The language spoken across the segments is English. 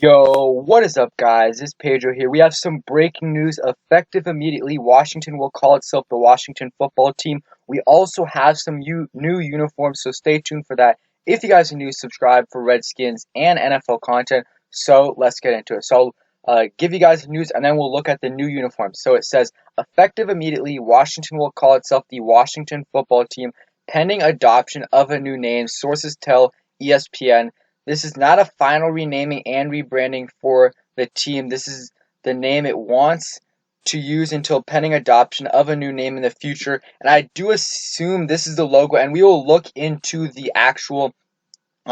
Yo, what is up, guys? It's Pedro here. We have some breaking news. Effective immediately, Washington will call itself the Washington football team. We also have some new uniforms, so stay tuned for that. If you guys are new, subscribe for Redskins and NFL content. So let's get into it. Give you guys the news, and then we'll look at the new uniforms. So it says, effective immediately, Washington will call itself the Washington football team, pending adoption of a new name. Sources tell ESPN. This is not a final renaming and rebranding for the team. This is the name it wants to use until pending adoption of a new name in the future. And I do assume this is the logo, and we will look into the actual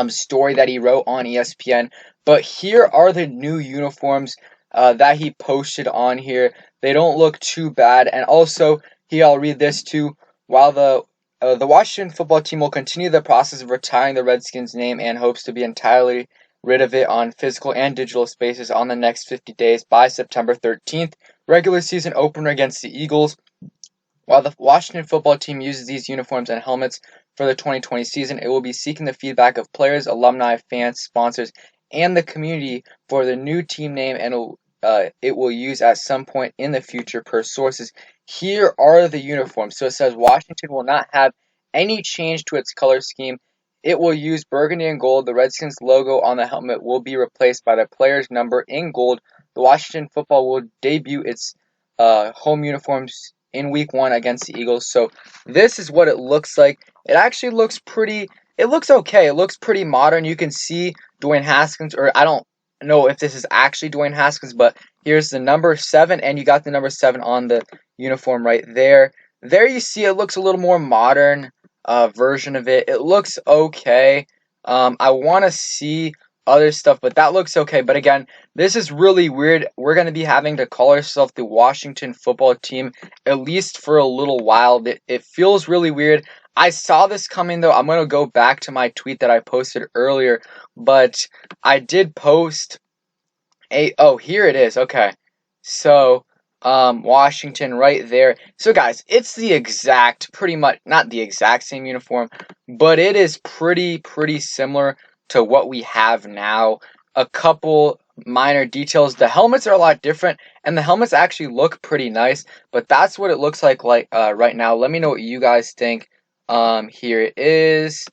story that he wrote on ESPN. But here are the new uniforms that he posted on here. They don't look too bad. And also, here I'll read this too. While the Washington football team will continue the process of retiring the Redskins name and hopes to be entirely rid of it on physical and digital spaces on the next 50 days by September 13th. Regular season opener against the Eagles. While the Washington football team uses these uniforms and helmets for the 2020 season, it will be seeking the feedback of players, alumni, fans, sponsors, and the community for the new team name, and it will use at some point in the future per sources. Here are the uniforms. So it says Washington will not have any change to its color scheme. It will use burgundy and gold. The Redskins logo on the helmet will be replaced by the player's number in gold. The Washington football will debut its home uniforms in week 1 against the Eagles. So this is what it looks like. It actually looks pretty, it looks okay. It looks pretty modern. You can see Dwayne Haskins, or I don't know if this is actually Dwayne Haskins, but here's the number 7, and you got the number 7 on the uniform right there. There you see it looks a little more modern version of it. It looks okay. I want to see other stuff, but that looks okay. But again, this is really weird. We're going to be having to call ourselves the Washington football team, at least for a little while. It feels really weird. I saw this coming, though. I'm going to go back to my tweet that I posted earlier, but I did post oh, here it is. Okay. So, Washington right there. So, guys, it's the exact, pretty much, not the exact same uniform, but it is pretty similar to what we have now. A couple minor details. The helmets are a lot different, and the helmets actually look pretty nice, but that's what it looks like right now. Let me know what you guys think. Here it is.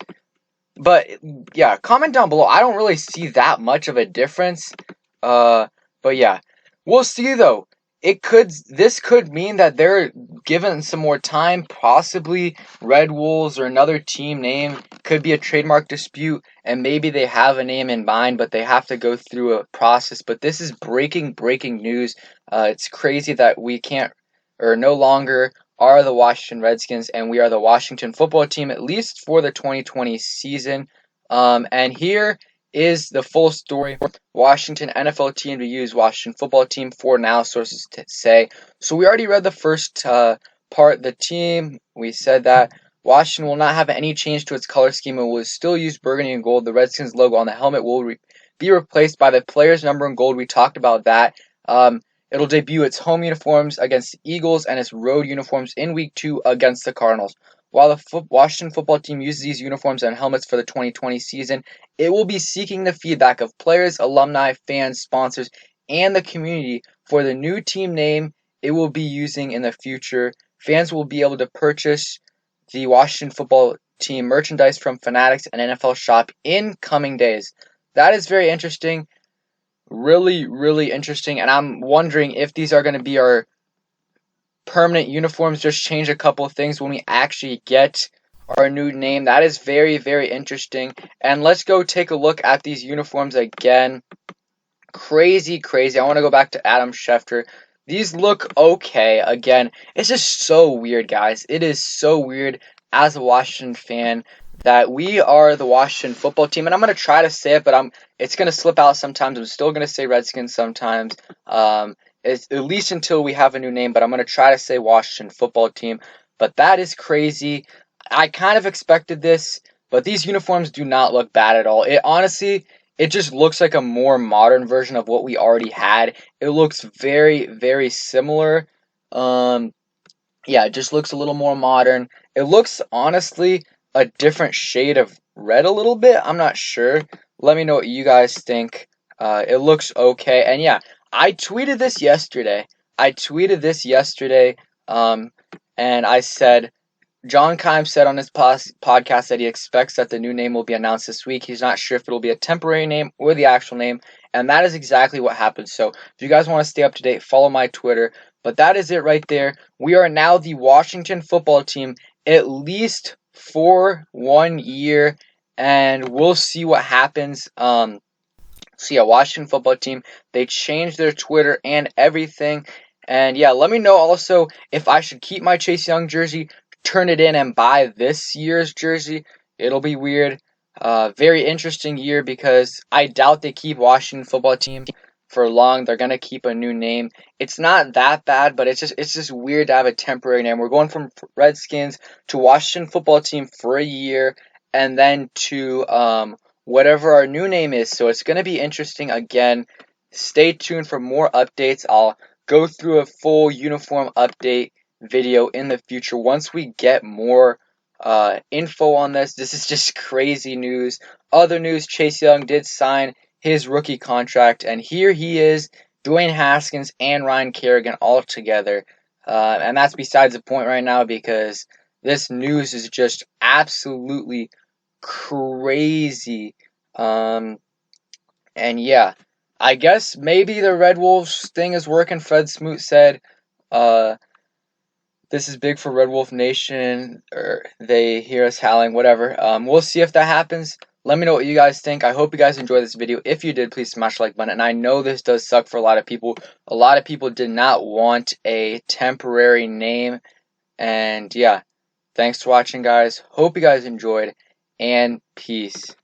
But yeah, comment down below. I don't really see that much of a difference. But yeah, we'll see though. This could mean that they're given some more time. Possibly Red Wolves or another team name could be a trademark dispute, and maybe they have a name in mind, but they have to go through a process. But this is breaking news. It's crazy that we can't or no longer are the Washington Redskins, and we are the Washington football team, at least for the 2020 season. And here is the full story. Washington NFL team to use Washington football team for now, sources say. So we already read the first part. The team, we said that Washington will not have any change to its color scheme. It will still use burgundy and gold. The Redskins logo on the helmet will be replaced by the player's number in gold. We talked about that. It'll debut its home uniforms against the Eagles and its road uniforms in week 2 against the Cardinals. While the Washington football team uses these uniforms and helmets for the 2020 season, it will be seeking the feedback of players, alumni, fans, sponsors, and the community for the new team name it will be using in the future. Fans will be able to purchase the Washington football team merchandise from Fanatics and NFL Shop in coming days. That is very interesting. Really interesting. And I'm wondering if these are going to be our permanent uniforms, just change a couple of things when we actually get our new name. That is very interesting. And let's go take a look at these uniforms again. Crazy. I want to go back to Adam Schefter. These look okay. Again, it's just so weird, guys. It is so weird as a Washington fan that we are the Washington football team. And I'm going to try to say it, but it's going to slip out sometimes. I'm still going to say Redskins sometimes. It's at least until we have a new name, but I'm going to try to say Washington football team. But that is crazy. I kind of expected this, but these uniforms do not look bad at all. It just looks like a more modern version of what we already had. It looks very similar. Yeah, it just looks a little more modern. It looks, honestly, a different shade of red a little bit. I'm not sure. Let me know what you guys think. It looks okay. And yeah, I tweeted this yesterday. I tweeted this yesterday, um, and I said, John Keim said on his podcast that he expects that the new name will be announced this week. He's not sure if it'll be a temporary name or the actual name, and that is exactly what happened. So if you guys want to stay up to date, follow my Twitter. But that is it right there. We are now the Washington football team, at least for 1 year, and we'll see what happens. So yeah, Washington football team, they changed their Twitter and everything. And yeah, let me know also if I should keep my Chase Young jersey, turn it in, and buy this year's jersey. It'll be weird. Very interesting year because I doubt they keep Washington football team for long. They're gonna keep a new name. It's not that bad, but it's just weird to have a temporary name. We're going from Redskins to Washington football team for a year, and then to whatever our new name is. So it's going to be interesting. Again, stay tuned for more updates. I'll go through a full uniform update video in the future once we get more info on this. This is just crazy news. Other news, Chase Young did sign his rookie contract, and here he is, Dwayne Haskins and Ryan Kerrigan all together. And that's besides the point right now because this news is just absolutely crazy. Um, and yeah, I guess maybe the Red Wolves thing is working. Fred Smoot said, uh, this is big for Red Wolf Nation, or they hear us howling, whatever. We'll see if that happens. Let me know what you guys think. I hope you guys enjoyed this video. If you did, please smash the like button. And I know this does suck for a lot of people. A lot of people did not want a temporary name. And yeah, thanks for watching, guys. Hope you guys enjoyed, and peace.